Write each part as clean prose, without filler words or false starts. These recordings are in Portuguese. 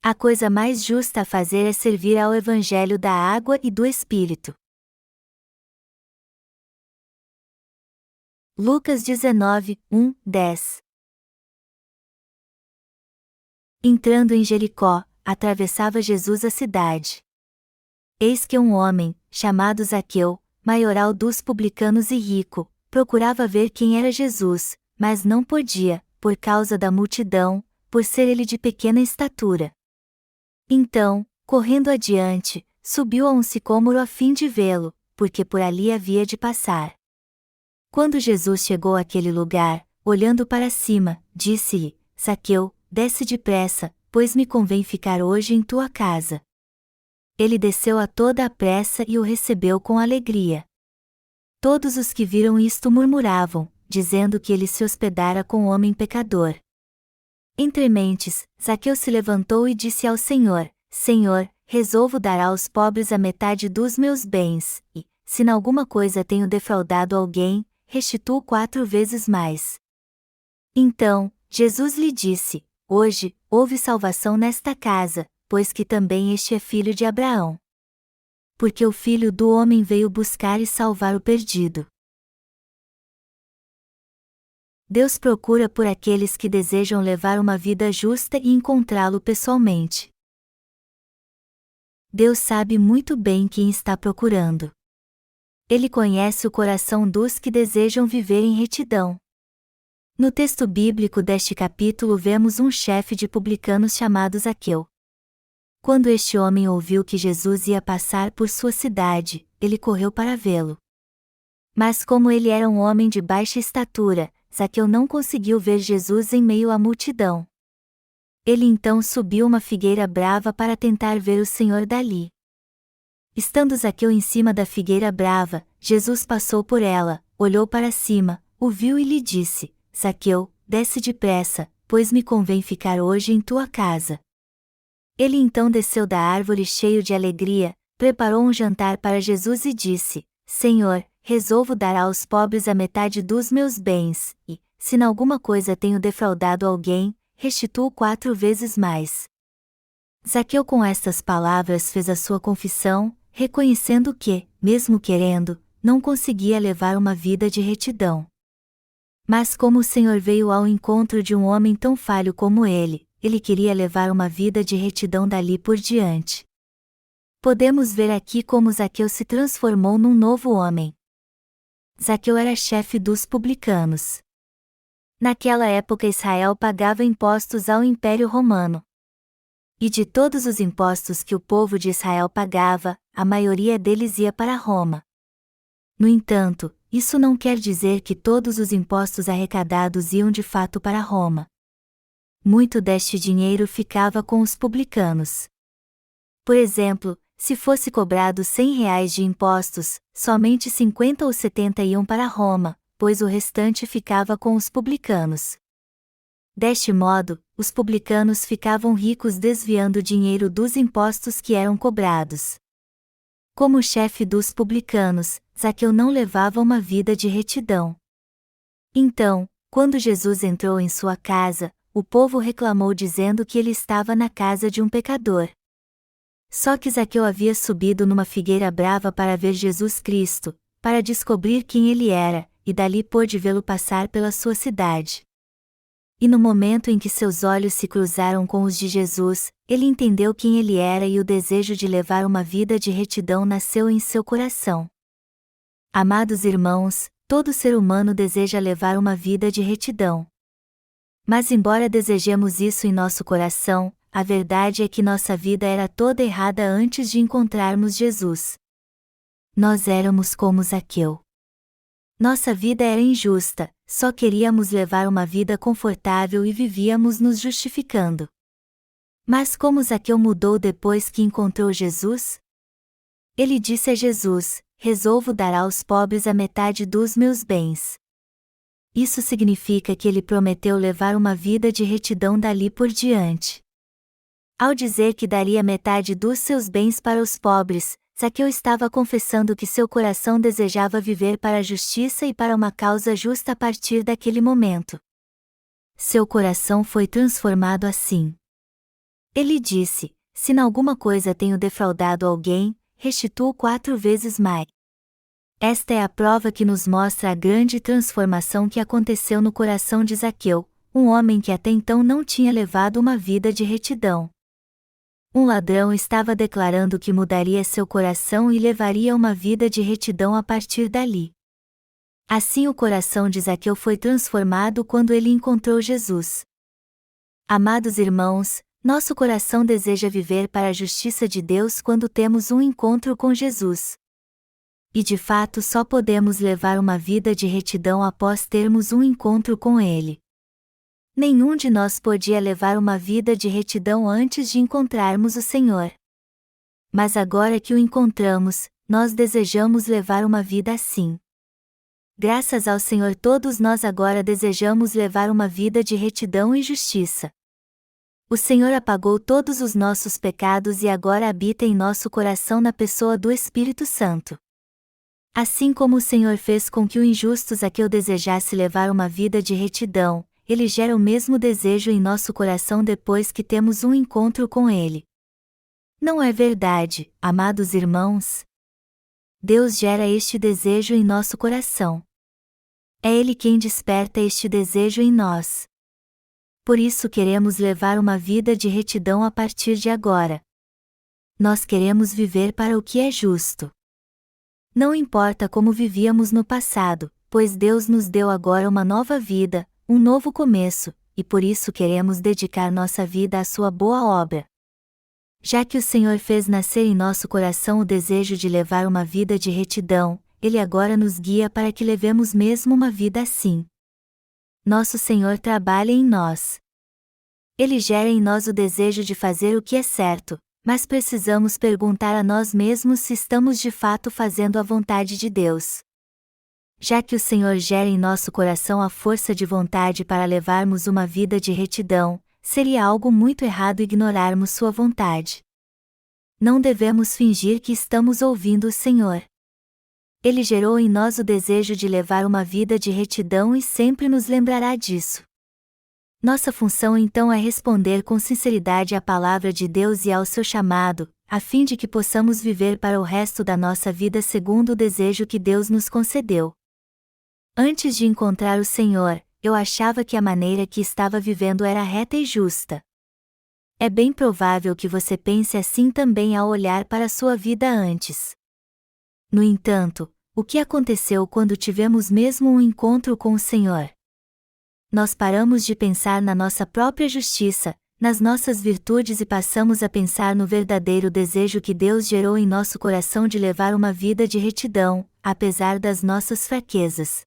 A coisa mais justa a fazer é servir ao Evangelho da água e do Espírito. Lucas 19, 1, 10. Entrando em Jericó, atravessava Jesus a cidade. Eis que um homem, chamado Zaqueu, maioral dos publicanos e rico, procurava ver quem era Jesus, mas não podia, por causa da multidão, por ser ele de pequena estatura. Então, correndo adiante, subiu a um sicômoro a fim de vê-lo, porque por ali havia de passar. Quando Jesus chegou àquele lugar, olhando para cima, disse-lhe: Zaqueu, desce depressa, pois me convém ficar hoje em tua casa. Ele desceu a toda a pressa e o recebeu com alegria. Todos os que viram isto murmuravam, dizendo que ele se hospedara com homem pecador. Entre mentes, Zaqueu se levantou e disse ao Senhor: Senhor, resolvo dar aos pobres a metade dos meus bens, e, se em alguma coisa tenho defraudado alguém, restituo 4 vezes mais. Então, Jesus lhe disse: Hoje, houve salvação nesta casa, pois que também este é filho de Abraão. Porque o Filho do Homem veio buscar e salvar o perdido. Deus procura por aqueles que desejam levar uma vida justa e encontrá-lo pessoalmente. Deus sabe muito bem quem está procurando. Ele conhece o coração dos que desejam viver em retidão. No texto bíblico deste capítulo vemos um chefe de publicanos chamado Zaqueu. Quando este homem ouviu que Jesus ia passar por sua cidade, ele correu para vê-lo. Mas como ele era um homem de baixa estatura, Zaqueu não conseguiu ver Jesus em meio à multidão. Ele então subiu uma figueira brava para tentar ver o Senhor dali. Estando Zaqueu em cima da figueira brava, Jesus passou por ela, olhou para cima, o viu e lhe disse: Zaqueu, desce depressa, pois me convém ficar hoje em tua casa. Ele então desceu da árvore cheio de alegria, preparou um jantar para Jesus e disse: Senhor, resolvo dar aos pobres a metade dos meus bens, e, se em alguma coisa tenho defraudado alguém, restituo 4 vezes mais. Zaqueu com estas palavras fez a sua confissão, reconhecendo que, mesmo querendo, não conseguia levar uma vida de retidão. Mas como o Senhor veio ao encontro de um homem tão falho como ele queria levar uma vida de retidão dali por diante. Podemos ver aqui como Zaqueu se transformou num novo homem. Zaqueu era chefe dos publicanos. Naquela época Israel pagava impostos ao Império Romano. E de todos os impostos que o povo de Israel pagava, a maioria deles ia para Roma. No entanto, isso não quer dizer que todos os impostos arrecadados iam de fato para Roma. Muito deste dinheiro ficava com os publicanos. Por exemplo, se fosse cobrado R$ 100 de impostos, somente 50 ou 70 iam para Roma, pois o restante ficava com os publicanos. Deste modo, os publicanos ficavam ricos desviando dinheiro dos impostos que eram cobrados. Como chefe dos publicanos, Zaqueu não levava uma vida de retidão. Então, quando Jesus entrou em sua casa, o povo reclamou dizendo que ele estava na casa de um pecador. Só que Zaqueu havia subido numa figueira brava para ver Jesus Cristo, para descobrir quem ele era, e dali pôde vê-lo passar pela sua cidade. E no momento em que seus olhos se cruzaram com os de Jesus, ele entendeu quem ele era e o desejo de levar uma vida de retidão nasceu em seu coração. Amados irmãos, todo ser humano deseja levar uma vida de retidão. Mas embora desejemos isso em nosso coração, a verdade é que nossa vida era toda errada antes de encontrarmos Jesus. Nós éramos como Zaqueu. Nossa vida era injusta, só queríamos levar uma vida confortável e vivíamos nos justificando. Mas como Zaqueu mudou depois que encontrou Jesus? Ele disse a Jesus: resolvo dar aos pobres a metade dos meus bens. Isso significa que ele prometeu levar uma vida de retidão dali por diante. Ao dizer que daria metade dos seus bens para os pobres, Zaqueu estava confessando que seu coração desejava viver para a justiça e para uma causa justa a partir daquele momento. Seu coração foi transformado assim. Ele disse: se em alguma coisa tenho defraudado alguém, restituo 4 vezes mais. Esta é a prova que nos mostra a grande transformação que aconteceu no coração de Zaqueu, um homem que até então não tinha levado uma vida de retidão. Um ladrão estava declarando que mudaria seu coração e levaria uma vida de retidão a partir dali. Assim o coração de Zaqueu foi transformado quando ele encontrou Jesus. Amados irmãos, nosso coração deseja viver para a justiça de Deus quando temos um encontro com Jesus. E de fato só podemos levar uma vida de retidão após termos um encontro com Ele. Nenhum de nós podia levar uma vida de retidão antes de encontrarmos o Senhor. Mas agora que o encontramos, nós desejamos levar uma vida assim. Graças ao Senhor, todos nós agora desejamos levar uma vida de retidão e justiça. O Senhor apagou todos os nossos pecados e agora habita em nosso coração na pessoa do Espírito Santo. Assim como o Senhor fez com que o injusto Zaqueu desejasse levar uma vida de retidão, Ele gera o mesmo desejo em nosso coração depois que temos um encontro com Ele. Não é verdade, amados irmãos? Deus gera este desejo em nosso coração. É Ele quem desperta este desejo em nós. Por isso queremos levar uma vida de retidão a partir de agora. Nós queremos viver para o que é justo. Não importa como vivíamos no passado, pois Deus nos deu agora uma nova vida, um novo começo, e por isso queremos dedicar nossa vida à sua boa obra. Já que o Senhor fez nascer em nosso coração o desejo de levar uma vida de retidão, Ele agora nos guia para que levemos mesmo uma vida assim. Nosso Senhor trabalha em nós. Ele gera em nós o desejo de fazer o que é certo, mas precisamos perguntar a nós mesmos se estamos de fato fazendo a vontade de Deus. Já que o Senhor gera em nosso coração a força de vontade para levarmos uma vida de retidão, seria algo muito errado ignorarmos sua vontade. Não devemos fingir que estamos ouvindo o Senhor. Ele gerou em nós o desejo de levar uma vida de retidão e sempre nos lembrará disso. Nossa função então é responder com sinceridade à palavra de Deus e ao seu chamado, a fim de que possamos viver para o resto da nossa vida segundo o desejo que Deus nos concedeu. Antes de encontrar o Senhor, eu achava que a maneira que estava vivendo era reta e justa. É bem provável que você pense assim também ao olhar para sua vida antes. No entanto, o que aconteceu quando tivemos mesmo um encontro com o Senhor? Nós paramos de pensar na nossa própria justiça, nas nossas virtudes e passamos a pensar no verdadeiro desejo que Deus gerou em nosso coração de levar uma vida de retidão, apesar das nossas fraquezas.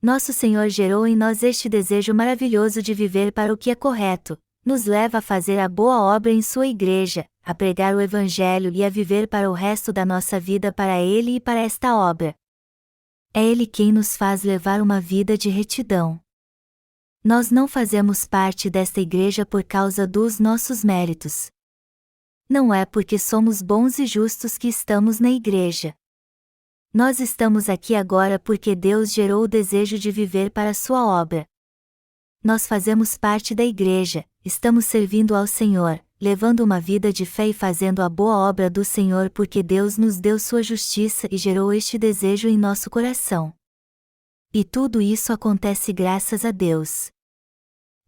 Nosso Senhor gerou em nós este desejo maravilhoso de viver para o que é correto, nos leva a fazer a boa obra em sua igreja, a pregar o Evangelho e a viver para o resto da nossa vida para Ele e para esta obra. É Ele quem nos faz levar uma vida de retidão. Nós não fazemos parte desta igreja por causa dos nossos méritos. Não é porque somos bons e justos que estamos na igreja. Nós estamos aqui agora porque Deus gerou o desejo de viver para sua obra. Nós fazemos parte da igreja, estamos servindo ao Senhor, levando uma vida de fé e fazendo a boa obra do Senhor porque Deus nos deu sua justiça e gerou este desejo em nosso coração. E tudo isso acontece graças a Deus.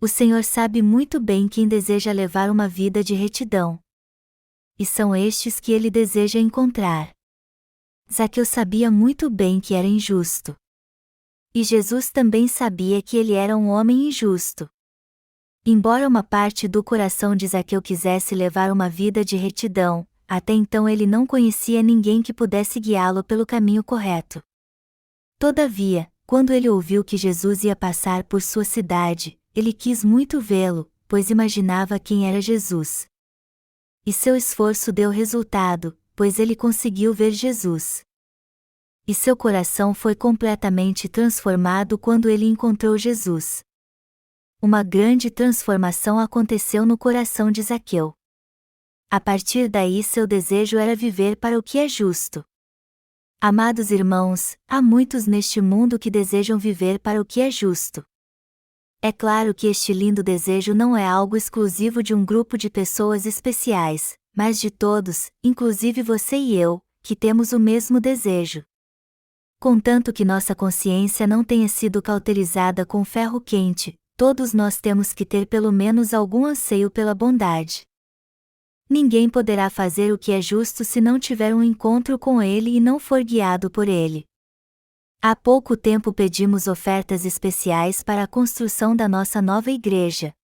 O Senhor sabe muito bem quem deseja levar uma vida de retidão. E são estes que Ele deseja encontrar. Zaqueu sabia muito bem que era injusto. E Jesus também sabia que ele era um homem injusto. Embora uma parte do coração de Zaqueu quisesse levar uma vida de retidão, até então ele não conhecia ninguém que pudesse guiá-lo pelo caminho correto. Todavia, quando ele ouviu que Jesus ia passar por sua cidade, ele quis muito vê-lo, pois imaginava quem era Jesus. E seu esforço deu resultado, pois ele conseguiu ver Jesus. E seu coração foi completamente transformado quando ele encontrou Jesus. Uma grande transformação aconteceu no coração de Zaqueu. A partir daí seu desejo era viver para o que é justo. Amados irmãos, há muitos neste mundo que desejam viver para o que é justo. É claro que este lindo desejo não é algo exclusivo de um grupo de pessoas especiais, mas de todos, inclusive você e eu, que temos o mesmo desejo. Contanto que nossa consciência não tenha sido cauterizada com ferro quente, todos nós temos que ter pelo menos algum anseio pela bondade. Ninguém poderá fazer o que é justo se não tiver um encontro com Ele e não for guiado por Ele. Há pouco tempo pedimos ofertas especiais para a construção da nossa nova igreja.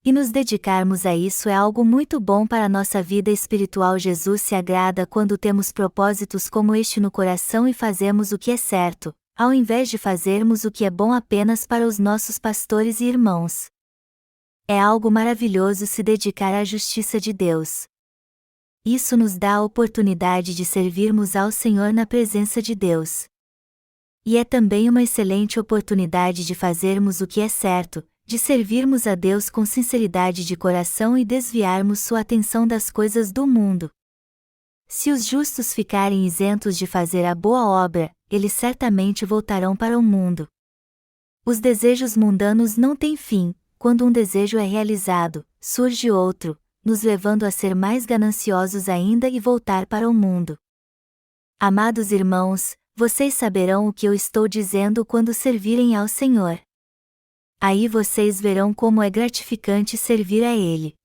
E nos dedicarmos a isso é algo muito bom para a nossa vida espiritual. Jesus se agrada quando temos propósitos como este no coração e fazemos o que é certo, ao invés de fazermos o que é bom apenas para os nossos pastores e irmãos. É algo maravilhoso se dedicar à justiça de Deus. Isso nos dá a oportunidade de servirmos ao Senhor na presença de Deus. E é também uma excelente oportunidade de fazermos o que é certo, de servirmos a Deus com sinceridade de coração e desviarmos sua atenção das coisas do mundo. Se os justos ficarem isentos de fazer a boa obra, eles certamente voltarão para o mundo. Os desejos mundanos não têm fim. Quando um desejo é realizado, surge outro, nos levando a ser mais gananciosos ainda e voltar para o mundo. Amados irmãos, vocês saberão o que eu estou dizendo quando servirem ao Senhor. Aí vocês verão como é gratificante servir a Ele.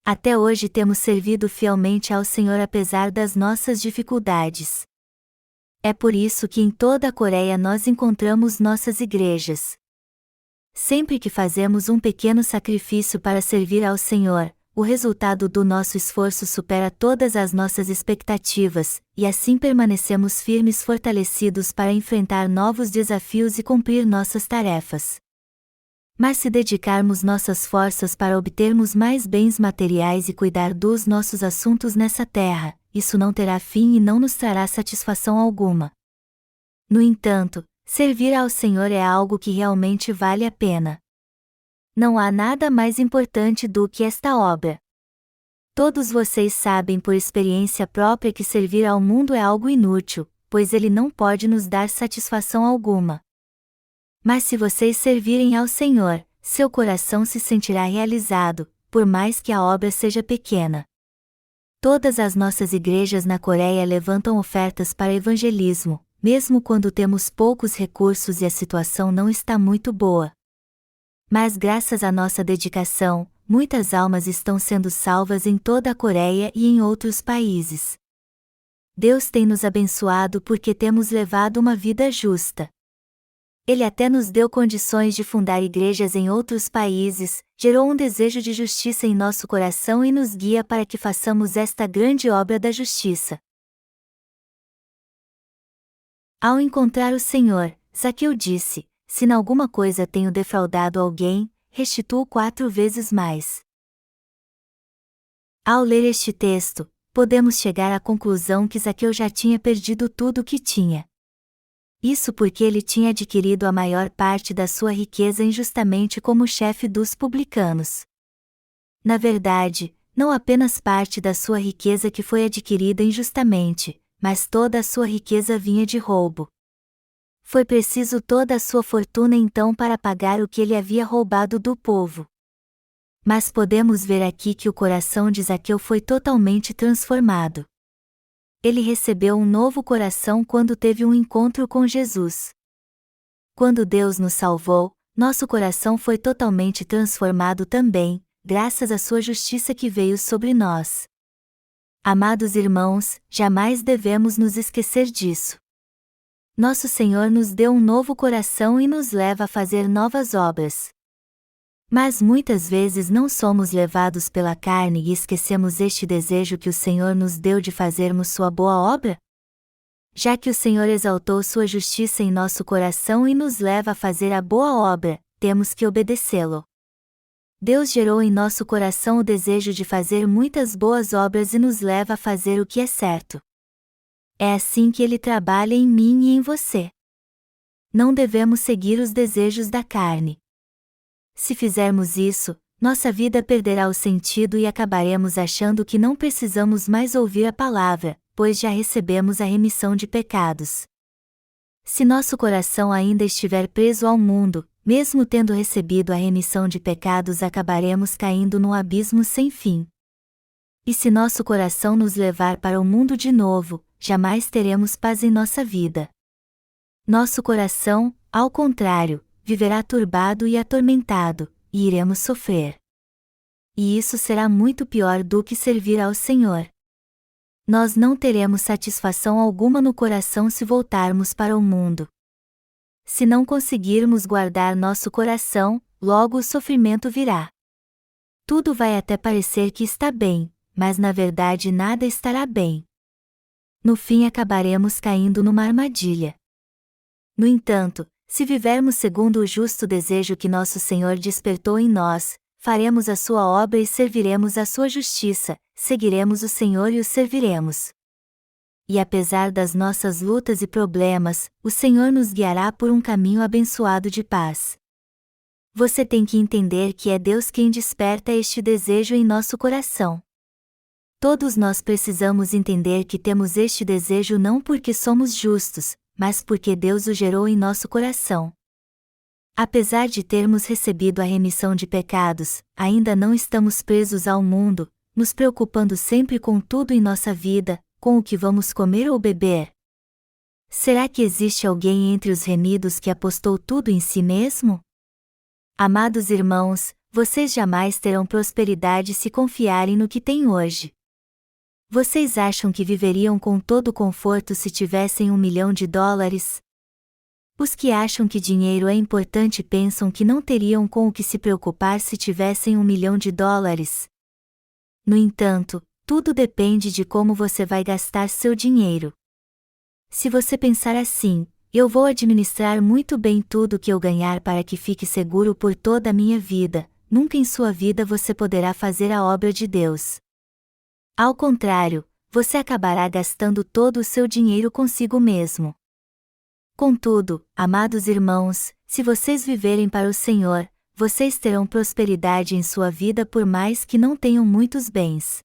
Até hoje temos servido fielmente ao Senhor apesar das nossas dificuldades. É por isso que em toda a Coreia nós encontramos nossas igrejas. Sempre que fazemos um pequeno sacrifício para servir ao Senhor, o resultado do nosso esforço supera todas as nossas expectativas, e assim permanecemos firmes, fortalecidos para enfrentar novos desafios e cumprir nossas tarefas. Mas se dedicarmos nossas forças para obtermos mais bens materiais e cuidar dos nossos assuntos nessa terra, isso não terá fim e não nos trará satisfação alguma. No entanto, servir ao Senhor é algo que realmente vale a pena. Não há nada mais importante do que esta obra. Todos vocês sabem por experiência própria que servir ao mundo é algo inútil, pois ele não pode nos dar satisfação alguma. Mas se vocês servirem ao Senhor, seu coração se sentirá realizado, por mais que a obra seja pequena. Todas as nossas igrejas na Coreia levantam ofertas para evangelismo, mesmo quando temos poucos recursos e a situação não está muito boa. Mas graças à nossa dedicação, muitas almas estão sendo salvas em toda a Coreia e em outros países. Deus tem nos abençoado porque temos levado uma vida justa. Ele até nos deu condições de fundar igrejas em outros países, gerou um desejo de justiça em nosso coração e nos guia para que façamos esta grande obra da justiça. Ao encontrar o Senhor, Zaqueu disse: se em alguma coisa tenho defraudado alguém, restituo 4 vezes mais. Ao ler este texto, podemos chegar à conclusão que Zaqueu já tinha perdido tudo o que tinha. Isso porque ele tinha adquirido a maior parte da sua riqueza injustamente como chefe dos publicanos. Na verdade, não apenas parte da sua riqueza que foi adquirida injustamente, mas toda a sua riqueza vinha de roubo. Foi preciso toda a sua fortuna então para pagar o que ele havia roubado do povo. Mas podemos ver aqui que o coração de Zaqueu foi totalmente transformado. Ele recebeu um novo coração quando teve um encontro com Jesus. Quando Deus nos salvou, nosso coração foi totalmente transformado também, graças à sua justiça que veio sobre nós. Amados irmãos, jamais devemos nos esquecer disso. Nosso Senhor nos deu um novo coração e nos leva a fazer novas obras. Mas muitas vezes não somos levados pela carne e esquecemos este desejo que o Senhor nos deu de fazermos sua boa obra? Já que o Senhor exaltou sua justiça em nosso coração e nos leva a fazer a boa obra, temos que obedecê-lo. Deus gerou em nosso coração o desejo de fazer muitas boas obras e nos leva a fazer o que é certo. É assim que Ele trabalha em mim e em você. Não devemos seguir os desejos da carne. Se fizermos isso, nossa vida perderá o sentido e acabaremos achando que não precisamos mais ouvir a palavra, pois já recebemos a remissão de pecados. Se nosso coração ainda estiver preso ao mundo, mesmo tendo recebido a remissão de pecados, acabaremos caindo num abismo sem fim. E se nosso coração nos levar para o mundo de novo, jamais teremos paz em nossa vida. Nosso coração, ao contrário, viverá turbado e atormentado, e iremos sofrer. E isso será muito pior do que servir ao Senhor. Nós não teremos satisfação alguma no coração se voltarmos para o mundo. Se não conseguirmos guardar nosso coração, logo o sofrimento virá. Tudo vai até parecer que está bem, mas na verdade nada estará bem. No fim acabaremos caindo numa armadilha. No entanto, se vivermos segundo o justo desejo que nosso Senhor despertou em nós, faremos a sua obra e serviremos a sua justiça, seguiremos o Senhor e o serviremos. E apesar das nossas lutas e problemas, o Senhor nos guiará por um caminho abençoado de paz. Você tem que entender que é Deus quem desperta este desejo em nosso coração. Todos nós precisamos entender que temos este desejo não porque somos justos, mas porque Deus o gerou em nosso coração. Apesar de termos recebido a remissão de pecados, ainda não estamos presos ao mundo, nos preocupando sempre com tudo em nossa vida, com o que vamos comer ou beber. Será que existe alguém entre os remidos que apostou tudo em si mesmo? Amados irmãos, vocês jamais terão prosperidade se confiarem no que têm hoje. Vocês acham que viveriam com todo conforto se tivessem $1 milhão? Os que acham que dinheiro é importante pensam que não teriam com o que se preocupar se tivessem $1 milhão. No entanto, tudo depende de como você vai gastar seu dinheiro. Se você pensar assim, eu vou administrar muito bem tudo que eu ganhar para que fique seguro por toda a minha vida, nunca em sua vida você poderá fazer a obra de Deus. Ao contrário, você acabará gastando todo o seu dinheiro consigo mesmo. Contudo, amados irmãos, se vocês viverem para o Senhor, vocês terão prosperidade em sua vida por mais que não tenham muitos bens.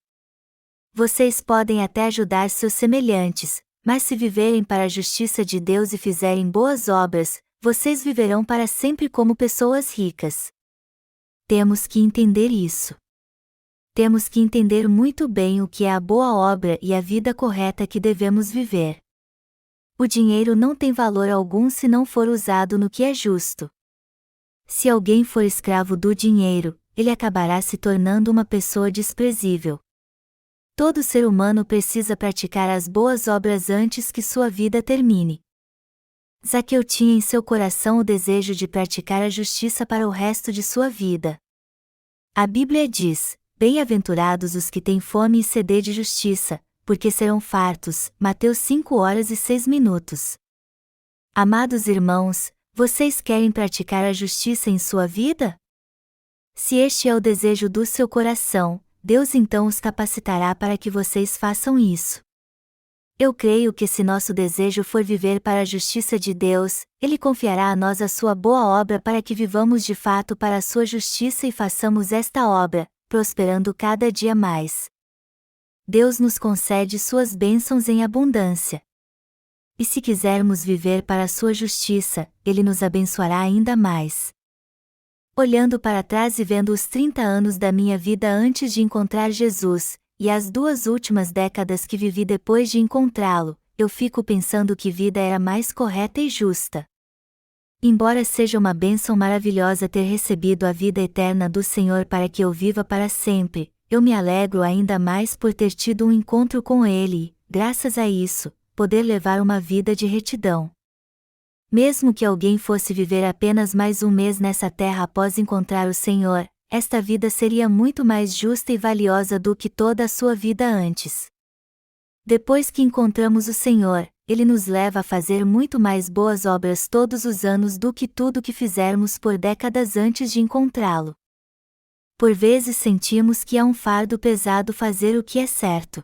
Vocês podem até ajudar seus semelhantes, mas se viverem para a justiça de Deus e fizerem boas obras, vocês viverão para sempre como pessoas ricas. Temos que entender isso. Temos que entender muito bem o que é a boa obra e a vida correta que devemos viver. O dinheiro não tem valor algum se não for usado no que é justo. Se alguém for escravo do dinheiro, ele acabará se tornando uma pessoa desprezível. Todo ser humano precisa praticar as boas obras antes que sua vida termine. Zaqueu tinha em seu coração o desejo de praticar a justiça para o resto de sua vida. A Bíblia diz: bem-aventurados os que têm fome e sede de justiça, porque serão fartos. Mateus 5:06. Amados irmãos, vocês querem praticar a justiça em sua vida? Se este é o desejo do seu coração, Deus então os capacitará para que vocês façam isso. Eu creio que se nosso desejo for viver para a justiça de Deus, Ele confiará a nós a sua boa obra para que vivamos de fato para a sua justiça e façamos esta obra, prosperando cada dia mais. Deus nos concede suas bênçãos em abundância. E se quisermos viver para a sua justiça, Ele nos abençoará ainda mais. Olhando para trás e vendo os 30 anos da minha vida antes de encontrar Jesus, e as 2 últimas décadas que vivi depois de encontrá-lo, eu fico pensando que vida era mais correta e justa. Embora seja uma bênção maravilhosa ter recebido a vida eterna do Senhor para que eu viva para sempre, eu me alegro ainda mais por ter tido um encontro com Ele e, graças a isso, poder levar uma vida de retidão. Mesmo que alguém fosse viver apenas mais um mês nessa terra após encontrar o Senhor, esta vida seria muito mais justa e valiosa do que toda a sua vida antes. Depois que encontramos o Senhor, Ele nos leva a fazer muito mais boas obras todos os anos do que tudo que fizermos por décadas antes de encontrá-lo. Por vezes sentimos que é um fardo pesado fazer o que é certo.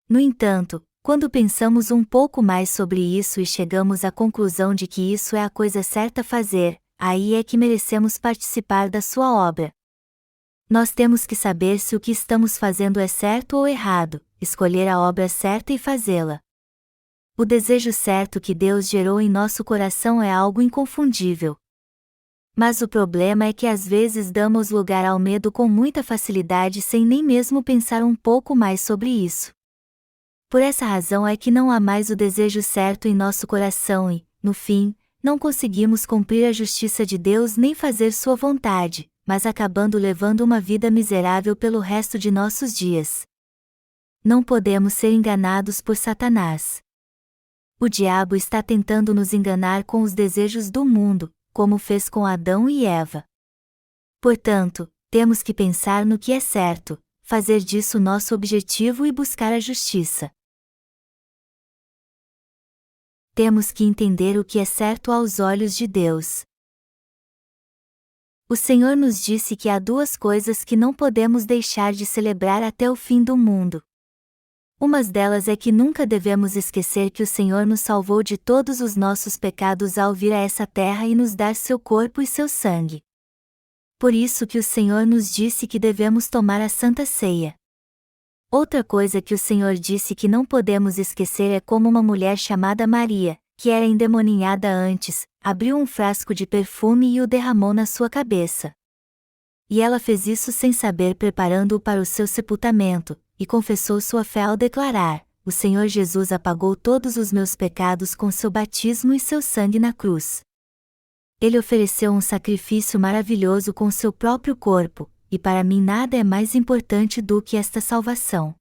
No entanto, quando pensamos um pouco mais sobre isso e chegamos à conclusão de que isso é a coisa certa a fazer, aí é que merecemos participar da sua obra. Nós temos que saber se o que estamos fazendo é certo ou errado, escolher a obra certa e fazê-la. O desejo certo que Deus gerou em nosso coração é algo inconfundível. Mas o problema é que às vezes damos lugar ao medo com muita facilidade sem nem mesmo pensar um pouco mais sobre isso. Por essa razão é que não há mais o desejo certo em nosso coração e, no fim, não conseguimos cumprir a justiça de Deus nem fazer sua vontade, mas acabando levando uma vida miserável pelo resto de nossos dias. Não podemos ser enganados por Satanás. O diabo está tentando nos enganar com os desejos do mundo, como fez com Adão e Eva. Portanto, temos que pensar no que é certo, fazer disso nosso objetivo e buscar a justiça. Temos que entender o que é certo aos olhos de Deus. O Senhor nos disse que há duas coisas que não podemos deixar de celebrar até o fim do mundo. Uma delas é que nunca devemos esquecer que o Senhor nos salvou de todos os nossos pecados ao vir a essa terra e nos dar seu corpo e seu sangue. Por isso que o Senhor nos disse que devemos tomar a Santa Ceia. Outra coisa que o Senhor disse que não podemos esquecer é como uma mulher chamada Maria, que era endemoninhada antes, abriu um frasco de perfume e o derramou na sua cabeça. E ela fez isso sem saber, preparando-o para o seu sepultamento, e confessou sua fé ao declarar: o Senhor Jesus apagou todos os meus pecados com seu batismo e seu sangue na cruz. Ele ofereceu um sacrifício maravilhoso com seu próprio corpo, e para mim nada é mais importante do que esta salvação.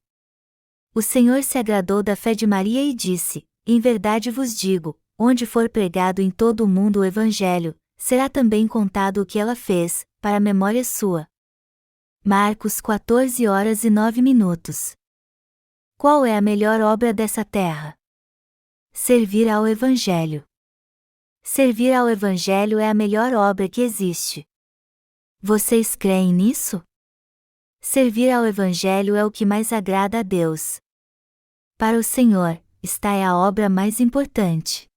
O Senhor se agradou da fé de Maria e disse: em verdade vos digo, onde for pregado em todo o mundo o Evangelho, será também contado o que ela fez, para a memória sua. Marcos 14h09. Qual é a melhor obra dessa terra? Servir ao Evangelho. Servir ao Evangelho é a melhor obra que existe. Vocês creem nisso? Servir ao Evangelho é o que mais agrada a Deus. Para o Senhor, esta é a obra mais importante.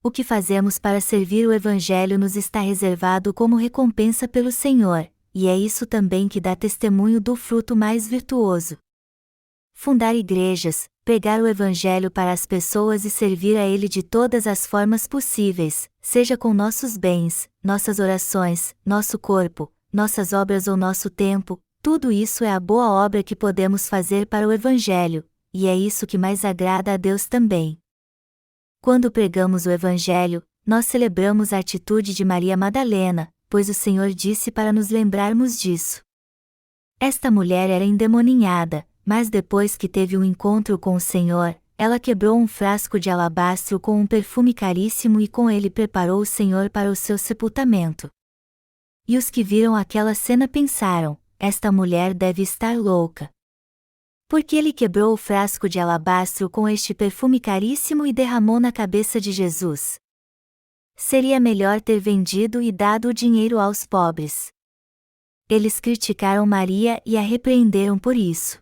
O que fazemos para servir o Evangelho nos está reservado como recompensa pelo Senhor, e é isso também que dá testemunho do fruto mais virtuoso. Fundar igrejas, pregar o Evangelho para as pessoas e servir a Ele de todas as formas possíveis, seja com nossos bens, nossas orações, nosso corpo, nossas obras ou nosso tempo, tudo isso é a boa obra que podemos fazer para o Evangelho, e é isso que mais agrada a Deus também. Quando pregamos o Evangelho, nós celebramos a atitude de Maria Madalena, pois o Senhor disse para nos lembrarmos disso. Esta mulher era endemoninhada, mas depois que teve um encontro com o Senhor, ela quebrou um frasco de alabastro com um perfume caríssimo e com ele preparou o Senhor para o seu sepultamento. E os que viram aquela cena pensaram: esta mulher deve estar louca. Porque ele quebrou o frasco de alabastro com este perfume caríssimo e derramou na cabeça de Jesus. Seria melhor ter vendido e dado o dinheiro aos pobres. Eles criticaram Maria e a repreenderam por isso.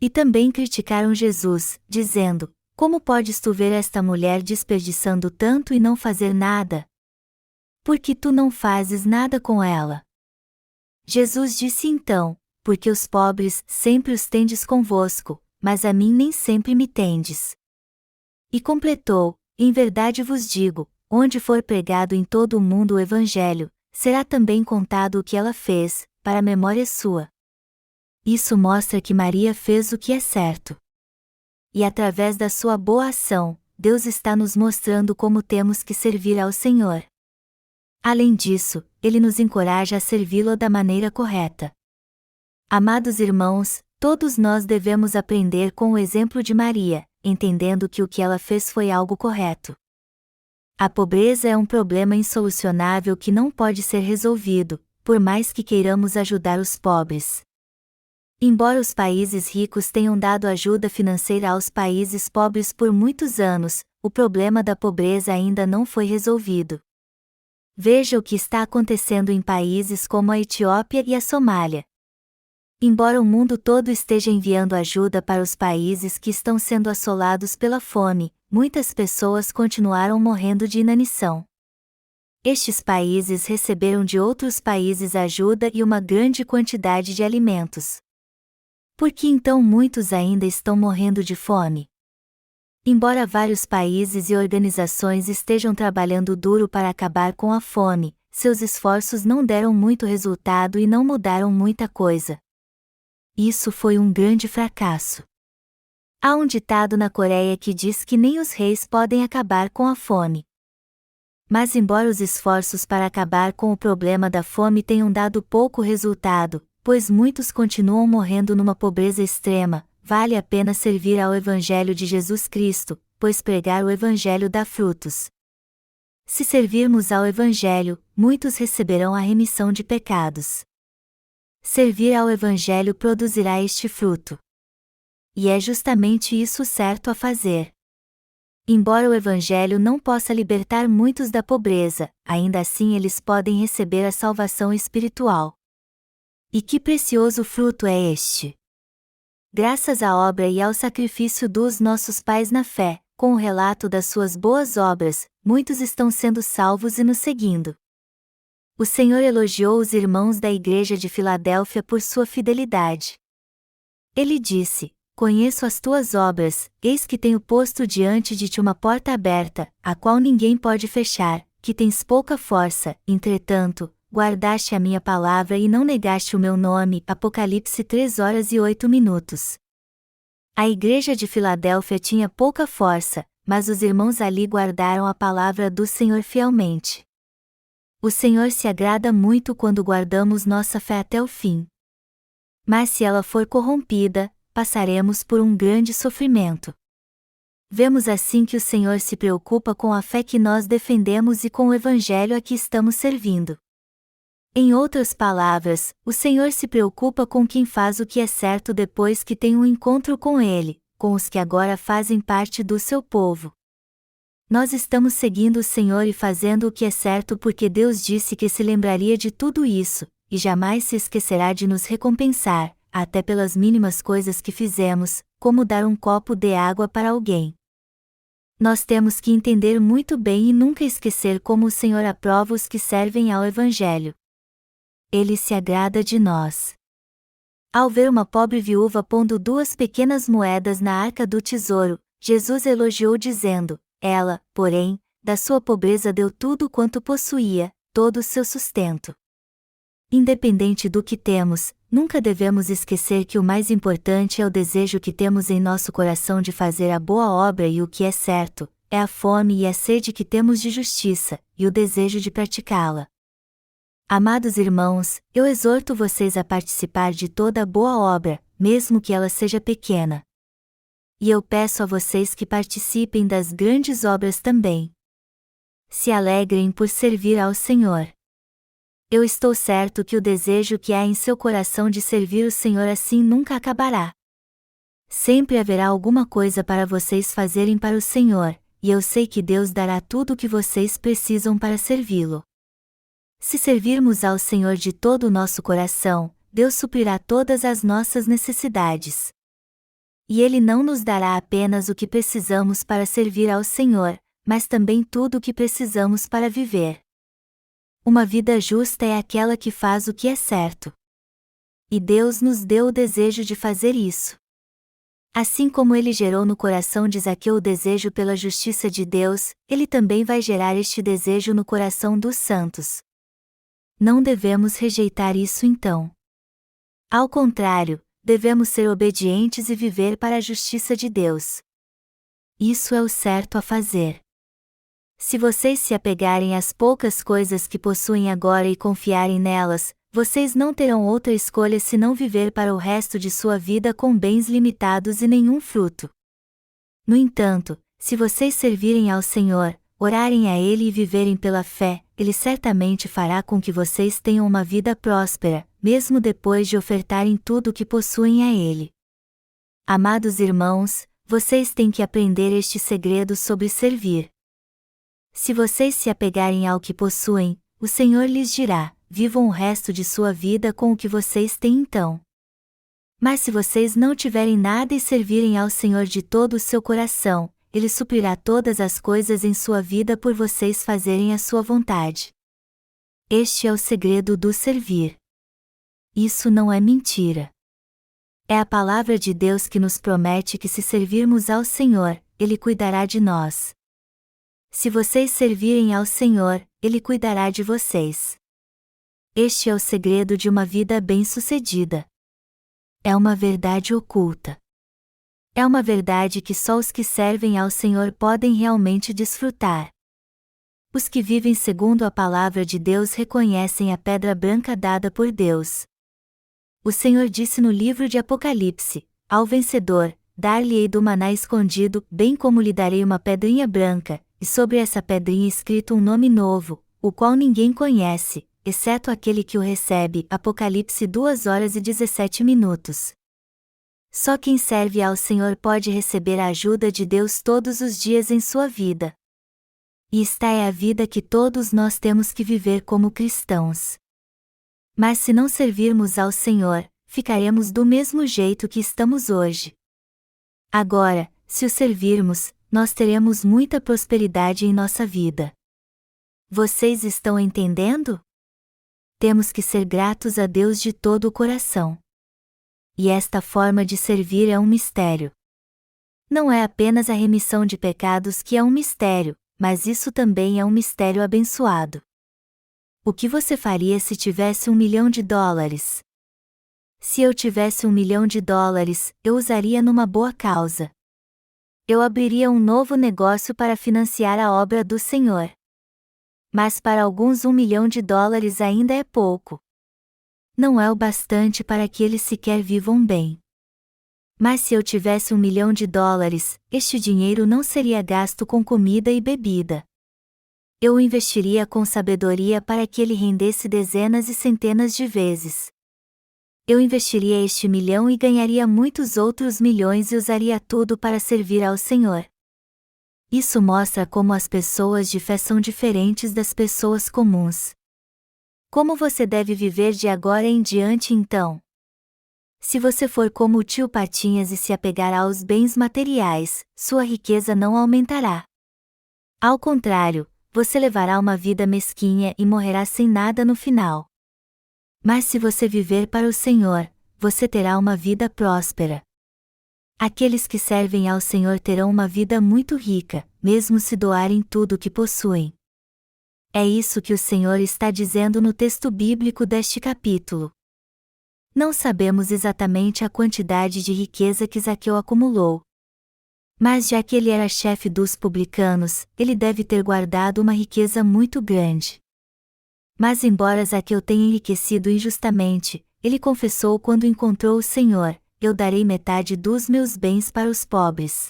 E também criticaram Jesus, dizendo: como podes tu ver esta mulher desperdiçando tanto e não fazer nada? Por que tu não fazes nada com ela? Jesus disse então: porque os pobres sempre os tendes convosco, mas a mim nem sempre me tendes. E completou: em verdade vos digo, onde for pregado em todo o mundo o Evangelho, será também contado o que ela fez, para a memória sua. Isso mostra que Maria fez o que é certo. E através da sua boa ação, Deus está nos mostrando como temos que servir ao Senhor. Além disso, Ele nos encoraja a servi-lo da maneira correta. Amados irmãos, todos nós devemos aprender com o exemplo de Maria, entendendo que o que ela fez foi algo correto. A pobreza é um problema insolucionável que não pode ser resolvido, por mais que queiramos ajudar os pobres. Embora os países ricos tenham dado ajuda financeira aos países pobres por muitos anos, o problema da pobreza ainda não foi resolvido. Veja o que está acontecendo em países como a Etiópia e a Somália. Embora o mundo todo esteja enviando ajuda para os países que estão sendo assolados pela fome, muitas pessoas continuaram morrendo de inanição. Estes países receberam de outros países ajuda e uma grande quantidade de alimentos. Por que então muitos ainda estão morrendo de fome? Embora vários países e organizações estejam trabalhando duro para acabar com a fome, seus esforços não deram muito resultado e não mudaram muita coisa. Isso foi um grande fracasso. Há um ditado na Coreia que diz que nem os reis podem acabar com a fome. Mas embora os esforços para acabar com o problema da fome tenham dado pouco resultado, pois muitos continuam morrendo numa pobreza extrema, vale a pena servir ao Evangelho de Jesus Cristo, pois pregar o Evangelho dá frutos. Se servirmos ao Evangelho, muitos receberão a remissão de pecados. Servir ao Evangelho produzirá este fruto. E é justamente isso certo a fazer. Embora o Evangelho não possa libertar muitos da pobreza, ainda assim eles podem receber a salvação espiritual. E que precioso fruto é este! Graças à obra e ao sacrifício dos nossos pais na fé, com o relato das suas boas obras, muitos estão sendo salvos e nos seguindo. O Senhor elogiou os irmãos da Igreja de Filadélfia por sua fidelidade. Ele disse: "Conheço as tuas obras, eis que tenho posto diante de ti uma porta aberta, a qual ninguém pode fechar, que tens pouca força, entretanto, guardaste a minha palavra e não negaste o meu nome." Apocalipse 3:08. A igreja de Filadélfia tinha pouca força, mas os irmãos ali guardaram a palavra do Senhor fielmente. O Senhor se agrada muito quando guardamos nossa fé até o fim. Mas se ela for corrompida, passaremos por um grande sofrimento. Vemos assim que o Senhor se preocupa com a fé que nós defendemos e com o Evangelho a que estamos servindo. Em outras palavras, o Senhor se preocupa com quem faz o que é certo depois que tem um encontro com Ele, com os que agora fazem parte do seu povo. Nós estamos seguindo o Senhor e fazendo o que é certo porque Deus disse que se lembraria de tudo isso, e jamais se esquecerá de nos recompensar, até pelas mínimas coisas que fizemos, como dar um copo de água para alguém. Nós temos que entender muito bem e nunca esquecer como o Senhor aprova os que servem ao Evangelho. Ele se agrada de nós. Ao ver uma pobre viúva pondo 2 pequenas moedas na arca do tesouro, Jesus elogiou dizendo: "Ela, porém, da sua pobreza deu tudo quanto possuía, todo o seu sustento." Independente do que temos, nunca devemos esquecer que o mais importante é o desejo que temos em nosso coração de fazer a boa obra e o que é certo, é a fome e a sede que temos de justiça, e o desejo de praticá-la. Amados irmãos, eu exorto vocês a participar de toda a boa obra, mesmo que ela seja pequena. E eu peço a vocês que participem das grandes obras também. Se alegrem por servir ao Senhor. Eu estou certo que o desejo que há em seu coração de servir o Senhor assim nunca acabará. Sempre haverá alguma coisa para vocês fazerem para o Senhor, e eu sei que Deus dará tudo o que vocês precisam para servi-lo. Se servirmos ao Senhor de todo o nosso coração, Deus suprirá todas as nossas necessidades. E Ele não nos dará apenas o que precisamos para servir ao Senhor, mas também tudo o que precisamos para viver. Uma vida justa é aquela que faz o que é certo. E Deus nos deu o desejo de fazer isso. Assim como Ele gerou no coração de Zaqueu o desejo pela justiça de Deus, Ele também vai gerar este desejo no coração dos santos. Não devemos rejeitar isso então. Ao contrário, devemos ser obedientes e viver para a justiça de Deus. Isso é o certo a fazer. Se vocês se apegarem às poucas coisas que possuem agora e confiarem nelas, vocês não terão outra escolha senão viver para o resto de sua vida com bens limitados e nenhum fruto. No entanto, se vocês servirem ao Senhor, orarem a Ele e viverem pela fé, Ele certamente fará com que vocês tenham uma vida próspera, mesmo depois de ofertarem tudo o que possuem a Ele. Amados irmãos, vocês têm que aprender este segredo sobre servir. Se vocês se apegarem ao que possuem, o Senhor lhes dirá: vivam o resto de sua vida com o que vocês têm então. Mas se vocês não tiverem nada e servirem ao Senhor de todo o seu coração, Ele suprirá todas as coisas em sua vida por vocês fazerem a sua vontade. Este é o segredo do servir. Isso não é mentira. É a palavra de Deus que nos promete que se servirmos ao Senhor, Ele cuidará de nós. Se vocês servirem ao Senhor, Ele cuidará de vocês. Este é o segredo de uma vida bem-sucedida. É uma verdade oculta. É uma verdade que só os que servem ao Senhor podem realmente desfrutar. Os que vivem segundo a palavra de Deus reconhecem a pedra branca dada por Deus. O Senhor disse no livro de Apocalipse: ao vencedor, dar-lhe-ei do maná escondido, bem como lhe darei uma pedrinha branca, e sobre essa pedrinha escrito um nome novo, o qual ninguém conhece, exceto aquele que o recebe. Apocalipse 2h17. Só quem serve ao Senhor pode receber a ajuda de Deus todos os dias em sua vida. E esta é a vida que todos nós temos que viver como cristãos. Mas se não servirmos ao Senhor, ficaremos do mesmo jeito que estamos hoje. Agora, se o servirmos, nós teremos muita prosperidade em nossa vida. Vocês estão entendendo? Temos que ser gratos a Deus de todo o coração. E esta forma de servir é um mistério. Não é apenas a remissão de pecados que é um mistério, mas isso também é um mistério abençoado. O que você faria se tivesse $1 milhão? Se eu tivesse $1 milhão, eu usaria numa boa causa. Eu abriria um novo negócio para financiar a obra do Senhor. Mas para alguns $1 milhão ainda é pouco. Não é o bastante para que eles sequer vivam bem. Mas se eu tivesse $1 milhão, este dinheiro não seria gasto com comida e bebida. Eu o investiria com sabedoria para que ele rendesse dezenas e centenas de vezes. Eu investiria este $1 milhão e ganharia muitos outros milhões e usaria tudo para servir ao Senhor. Isso mostra como as pessoas de fé são diferentes das pessoas comuns. Como você deve viver de agora em diante então? Se você for como o tio Patinhas e se apegar aos bens materiais, sua riqueza não aumentará. Ao contrário, você levará uma vida mesquinha e morrerá sem nada no final. Mas se você viver para o Senhor, você terá uma vida próspera. Aqueles que servem ao Senhor terão uma vida muito rica, mesmo se doarem tudo o que possuem. É isso que o Senhor está dizendo no texto bíblico deste capítulo. Não sabemos exatamente a quantidade de riqueza que Zaqueu acumulou. Mas já que ele era chefe dos publicanos, ele deve ter guardado uma riqueza muito grande. Mas embora Zaqueu tenha enriquecido injustamente, ele confessou quando encontrou o Senhor: eu darei metade dos meus bens para os pobres.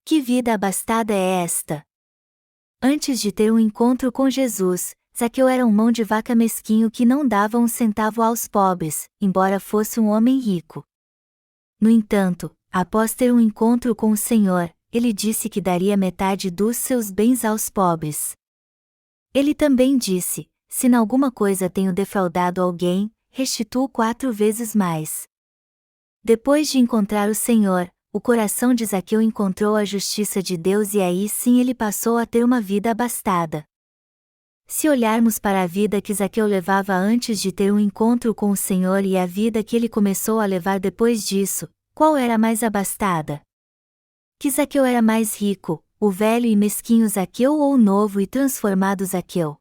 Que vida abastada é esta? Antes de ter um encontro com Jesus, Zaqueu era um mão de vaca mesquinho que não dava um centavo aos pobres, embora fosse um homem rico. No entanto, após ter um encontro com o Senhor, ele disse que daria metade dos seus bens aos pobres. Ele também disse: se em alguma coisa tenho defraudado alguém, restituo 4 vezes mais. Depois de encontrar o Senhor, o coração de Zaqueu encontrou a justiça de Deus e aí sim ele passou a ter uma vida abastada. Se olharmos para a vida que Zaqueu levava antes de ter um encontro com o Senhor e a vida que ele começou a levar depois disso, qual era mais abastada? Que Zaqueu era mais rico, o velho e mesquinho Zaqueu ou o novo e transformado Zaqueu?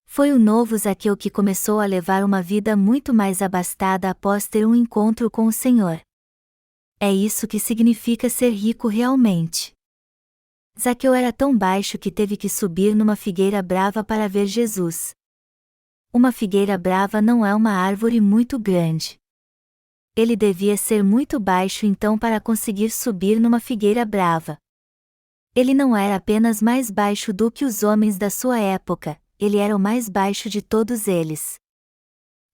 Foi o novo Zaqueu que começou a levar uma vida muito mais abastada após ter um encontro com o Senhor. É isso que significa ser rico realmente. Zaqueu era tão baixo que teve que subir numa figueira brava para ver Jesus. Uma figueira brava não é uma árvore muito grande. Ele devia ser muito baixo então para conseguir subir numa figueira brava. Ele não era apenas mais baixo do que os homens da sua época, ele era o mais baixo de todos eles.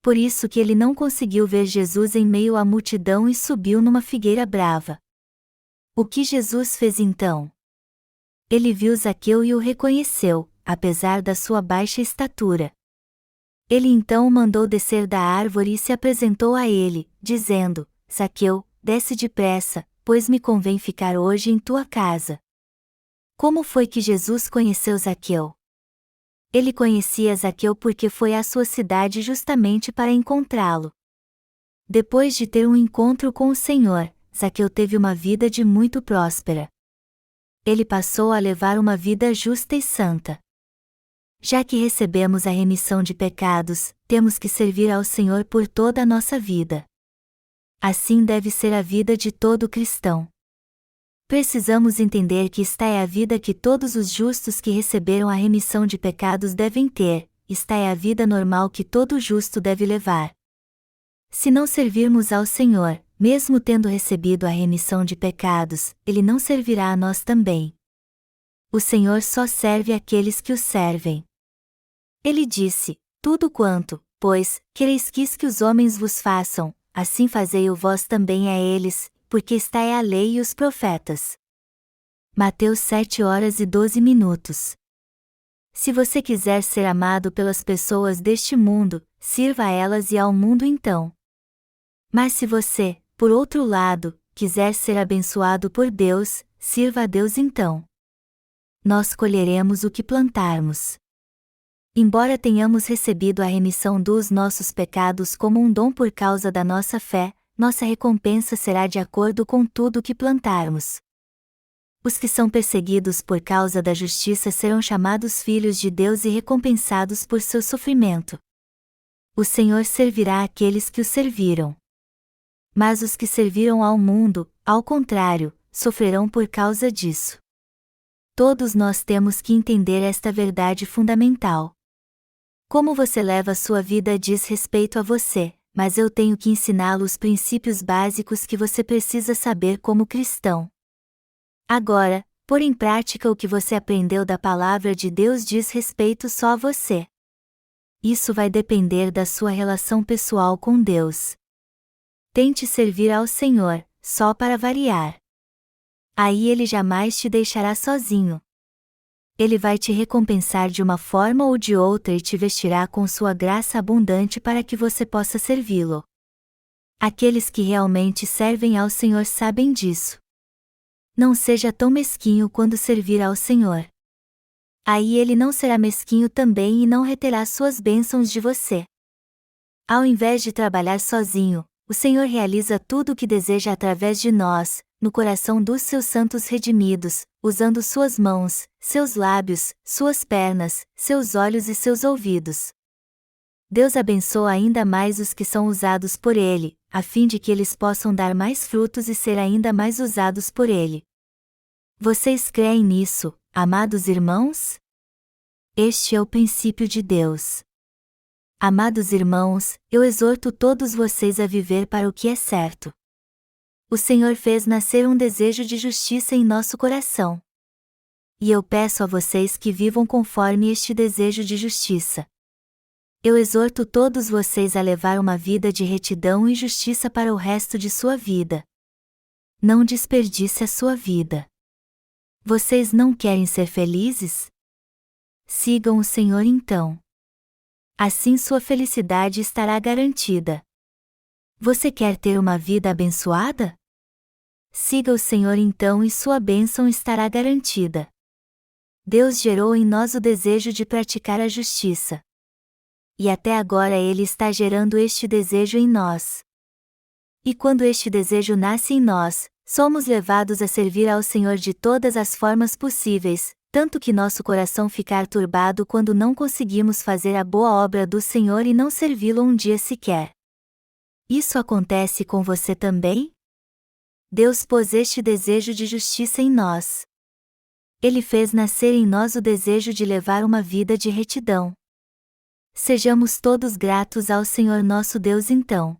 Por isso que ele não conseguiu ver Jesus em meio à multidão e subiu numa figueira brava. O que Jesus fez então? Ele viu Zaqueu e o reconheceu, apesar da sua baixa estatura. Ele então o mandou descer da árvore e se apresentou a ele, dizendo: Zaqueu, desce depressa, pois me convém ficar hoje em tua casa. Como foi que Jesus conheceu Zaqueu? Ele conhecia Zaqueu porque foi à sua cidade justamente para encontrá-lo. Depois de ter um encontro com o Senhor, Zaqueu teve uma vida de muito próspera. Ele passou a levar uma vida justa e santa. Já que recebemos a remissão de pecados, temos que servir ao Senhor por toda a nossa vida. Assim deve ser a vida de todo cristão. Precisamos entender que esta é a vida que todos os justos que receberam a remissão de pecados devem ter, esta é a vida normal que todo justo deve levar. Se não servirmos ao Senhor, mesmo tendo recebido a remissão de pecados, Ele não servirá a nós também. O Senhor só serve àqueles que o servem. Ele disse: tudo quanto, pois, quereis que os homens vos façam, assim fazei-o vós também a eles, porque esta é a lei e os profetas. Mateus 7h12. Se você quiser ser amado pelas pessoas deste mundo, sirva a elas e ao mundo então. Mas se você, por outro lado, quiser ser abençoado por Deus, sirva a Deus então. Nós colheremos o que plantarmos. Embora tenhamos recebido a remissão dos nossos pecados como um dom por causa da nossa fé, nossa recompensa será de acordo com tudo o que plantarmos. Os que são perseguidos por causa da justiça serão chamados filhos de Deus e recompensados por seu sofrimento. O Senhor servirá àqueles que o serviram. Mas os que serviram ao mundo, ao contrário, sofrerão por causa disso. Todos nós temos que entender esta verdade fundamental. Como você leva a sua vida diz respeito a você, mas eu tenho que ensiná-lo os princípios básicos que você precisa saber como cristão. Agora, pôr em prática o que você aprendeu da palavra de Deus diz respeito só a você. Isso vai depender da sua relação pessoal com Deus. Tente servir ao Senhor, só para variar. Aí Ele jamais te deixará sozinho. Ele vai te recompensar de uma forma ou de outra e te vestirá com sua graça abundante para que você possa servi-lo. Aqueles que realmente servem ao Senhor sabem disso. Não seja tão mesquinho quando servir ao Senhor. Aí Ele não será mesquinho também e não reterá suas bênçãos de você. Ao invés de trabalhar sozinho, o Senhor realiza tudo o que deseja através de nós, no coração dos seus santos redimidos, usando suas mãos, seus lábios, suas pernas, seus olhos e seus ouvidos. Deus abençoa ainda mais os que são usados por Ele, a fim de que eles possam dar mais frutos e ser ainda mais usados por Ele. Vocês creem nisso, amados irmãos? Este é o princípio de Deus. Amados irmãos, eu exorto todos vocês a viver para o que é certo. O Senhor fez nascer um desejo de justiça em nosso coração. E eu peço a vocês que vivam conforme este desejo de justiça. Eu exorto todos vocês a levar uma vida de retidão e justiça para o resto de sua vida. Não desperdice a sua vida. Vocês não querem ser felizes? Sigam o Senhor então. Assim sua felicidade estará garantida. Você quer ter uma vida abençoada? Siga o Senhor então e sua bênção estará garantida. Deus gerou em nós o desejo de praticar a justiça. E até agora Ele está gerando este desejo em nós. E quando este desejo nasce em nós, somos levados a servir ao Senhor de todas as formas possíveis, tanto que nosso coração ficar turbado quando não conseguimos fazer a boa obra do Senhor e não servi-lo um dia sequer. Isso acontece com você também? Deus pôs este desejo de justiça em nós. Ele fez nascer em nós o desejo de levar uma vida de retidão. Sejamos todos gratos ao Senhor nosso Deus então.